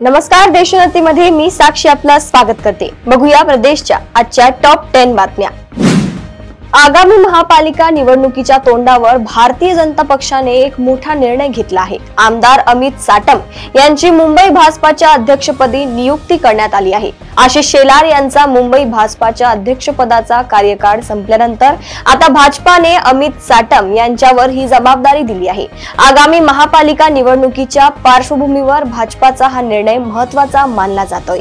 नमस्कार, देशोन्नतीमध्ये मी साक्षी आपलं स्वागत करते। बघूया प्रदेशच्या आजच्या टॉप 10 बातम्या। आगामी महापालिका निवडणुकीच्या तोंडावर भारतीय जनता पक्षाने एक मोठा निर्णय घेतला आहे। आमदार अमित साटम यांची मुंबई भाजपाच्या अध्यक्षपदी नियुक्ती करण्यात आली आहे। आशिष शेलार यांचा मुंबई भाजपाच्या अध्यक्षपदाचा कार्यकाळ संपल्यानंतर आता भाजपाने अमित साटम यांच्यावर ही जबाबदारी दिली आहे। आगामी महापालिका निवडणुकीच्या पार्श्वभूमीवर भाजपाचा हा निर्णय महत्त्वाचा मानला जातोय।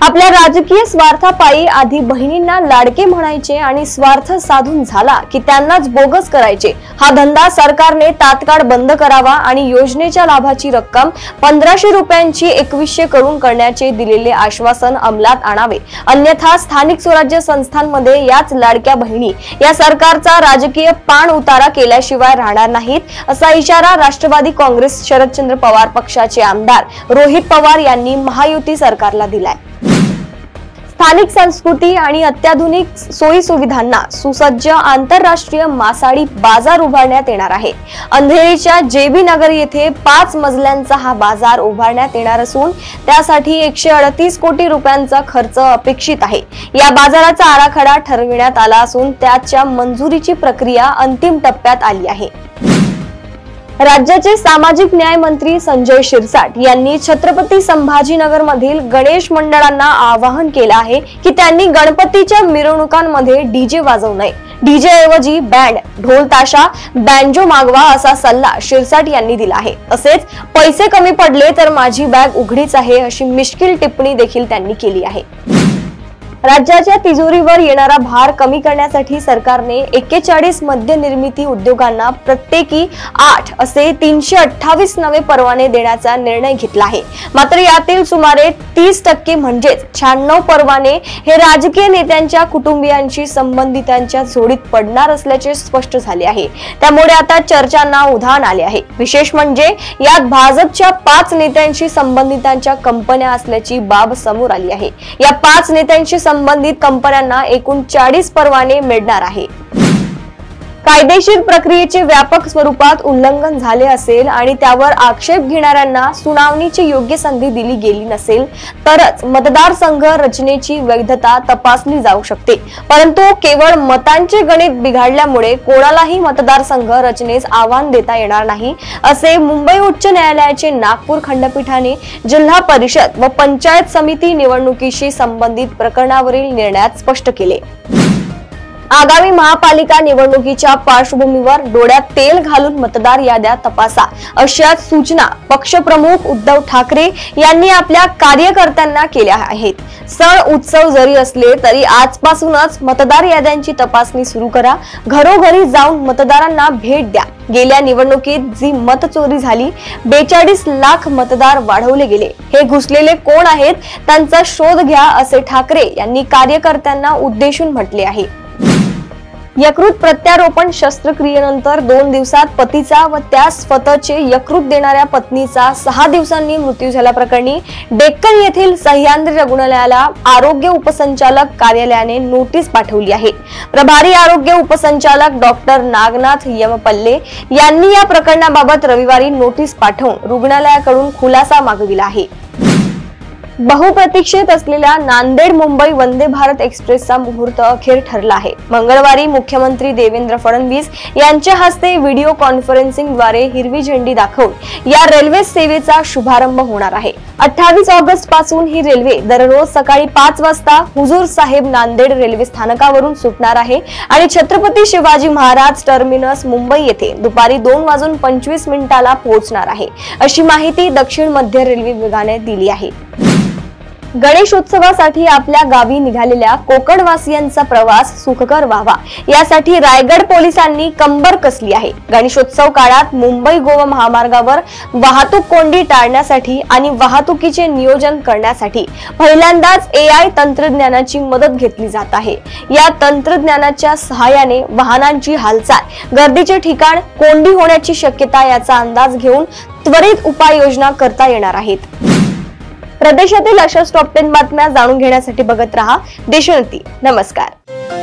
आपल्या राजकीय स्वार्थापायी आधी बहिणींना लाडके म्हणायचे आणि स्वार्थ साधून झाला की त्यांनाच बोगस करायचे। हा धंदा सरकारने तात्काळ बंद करावा आणि योजनेच्या लाभाची रक्कम 1500 रुपयांची 2100 करून करण्याचे दिलेले आश्वासन अंमलात आणावे, अन्यथा स्थानिक स्वराज्य संस्थांमध्ये याच लाडक्या बहिणी या सरकारचा राजकीय पाण उतारा केल्याशिवाय राहणार नाहीत, असा इशारा राष्ट्रवादी काँग्रेस शरदचंद्र पवार पक्षाचे आमदार रोहित पवार यांनी महायुती सरकारला दिलाय। स्थानिक संस्कृती आणि अत्याधुनिक सोयी सुविधांना सुसज्ज आंतरराष्ट्रीय मासळी बाजार उभारण्यात येणार आहे। अंधेरीच्या जेबी नगर येथे 5 मजल्यांचा हा बाजार उभारण्यात येणार असून त्यासाठी 138 कोटी रुपयांचा खर्च अपेक्षित आहे। या बाजाराचा आराखडा ठरविण्यात आला असून त्याच्या मंजुरीची प्रक्रिया अंतिम टप्प्यात आली आहे। राज्याचे सामाजिक न्याय मंत्री संजय शिरसाट यांनी छत्रपती संभाजीनगर मधील गणेश मंडळांना आवाहन केलं आहे की त्यांनी गणपतीच्या मिरवणुकांमध्ये डीजे वाजवू नये। डीजे ऐवजी बँड, ढोल ताशा, बँजो मागवा असा सल्ला शिरसाट यांनी दिला आहे। तसेच पैसे कमी पडले तर माझी बॅग उघडीच आहे अशी मिश्किल टिप्पणी देखील त्यांनी केली आहे। राज्याच्या तिजोरीवर येणारा भार कमी करण्यासाठी सरकारने 41 मद्य निर्मिती उद्योगांना प्रत्येकी 8 असे 328 नवे परवाने देण्याचा निर्णय घेतला आहे। मात्र यातील सुमारे 30% म्हणजेच 96 परवाने हे राजकीय नेत्यांच्या कुटुंबियांशी संबंधितांच्या जोडीत पडणार असल्याचे स्पष्ट झाले आहे। त्यामुळे आता चर्चांना उधाण आले आहे। विशेष म्हणजे यात भाजपच्या 5 नेत्यांशी संबंधितांच्या कंपन्या असल्याची बाब समोर आली आहे। या 5 नेत्यांशी संबंधित कंपन्यांना एकूण 40 परवाने मिळणार आहे। कायदेशीर प्रक्रियेचे व्यापक स्वरूपात उल्लंघन झाले असेल आणि त्यावर आक्षेप घेणाऱ्यांना सुनावणीची योग्य संधी दिली गेली नसेल तरच मतदारसंघ रचनेची वैधता तपासली जाऊ शकते, परंतु केवळ मतांचे गणित बिघडल्यामुळे कोणालाही मतदारसंघ रचनेस आव्हान देता येणार नाही, असे मुंबई उच्च न्यायालयाचे नागपूर खंडपीठाने जिल्हा परिषद व पंचायत समिती निवडणुकीशी संबंधित प्रकरणावरील निर्णयात स्पष्ट केले। आगामी महापालिका निवडणुकीच्या पार्श्वभूमीवर डोळ्यात तेल घालून मतदार याद्या तपासा, अशा सूचना पक्षप्रमुख उद्धव ठाकरे यांनी आपल्या कार्यकर्त्यांना केल्या आहेत। सण उत्सव जरी असले तरी आजपासूनच मतदार याद्यांची तपासणी सुरू करा। घरोघरी जाऊन मतदारांना भेट द्या। गेल्या निवडणुकीत जी मतचोरी झाली, 42 लाख मतदार वाढवले गेले, हे घुसलेले कोण आहेत त्यांचा शोध घ्या, असे ठाकरे यांनी कार्यकर्त्यांना उद्देशून म्हटले आहे। यकृत प्रत्यारोपण शस्त्रक्रियेनंतर 2 दिवसात पतीचा व त्यास स्वतःचे यकृत देणाऱ्या पत्नीचा 6 दिवसांनी मृत्यू झाल्याप्रकरणी डेक्कन येथील सह्याद्री रुग्णालयाला आरोग्य उपसंचालक कार्यालयाने नोटीस पाठवली आहे। प्रभारी आरोग्य उपसंचालक डॉक्टर नागनाथ यमपल्ले यांनी या प्रकरणाबाबत रविवारी नोटीस पाठवून रुग्णालयाकडून खुलासा मागविला आहे। बहुप्रतीक्षित असलेल्या नांदेड मुंबई वंदे भारत एक्सप्रेसचा मुहूर्त अखेर ठरला आहे। मंगळवारी मुख्यमंत्री देवेंद्र फडणवीस यांच्या हस्ते व्हिडिओ कॉन्फरन्सिंगद्वारे हिरवी झेंडी दाखवून या रेल्वे सेवेचा शुभारंभ होणार आहे। 28 ऑगस्ट पासून ही रेल्वे दररोज सकाळी 5 वाजता हुजूर साहेब नांदेड रेल्वे स्थानकावरून सुटणार आहे आणि छत्रपती शिवाजी महाराज टर्मिनस मुंबई येथे दुपारी 2:25 पोहोचणार आहे, अशी माहिती दक्षिण मध्य रेल्वे विभागाने दिली आहे। गणेशोत्सवासाठी आपल्या गावी निघालेल्या कोकणवासियांचा प्रवास सुखकर व्हावा यासाठी रायगड पोलिसांनी कंबर कसली आहे। गणेशोत्सव काळात मुंबई गोवा महामार्गावर वाहतूक कोंडी टाळण्यासाठी आणि वाहतुकीचे नियोजन करण्यासाठी पहिल्यांदाच AI तंत्रज्ञानाची मदत घेतली जात आहे। या तंत्रज्ञानाच्या सहाय्याने वाहनांची हालचाल, गर्दीचे ठिकाण, कोंडी होण्याची शक्यता याचा अंदाज घेऊन त्वरित उपाययोजना करता येणार आहेत। प्रदेशातील अशाच टॉप 10 बातम्या जाणून घेण्यासाठी बघत रहा देशोन्नती। नमस्कार।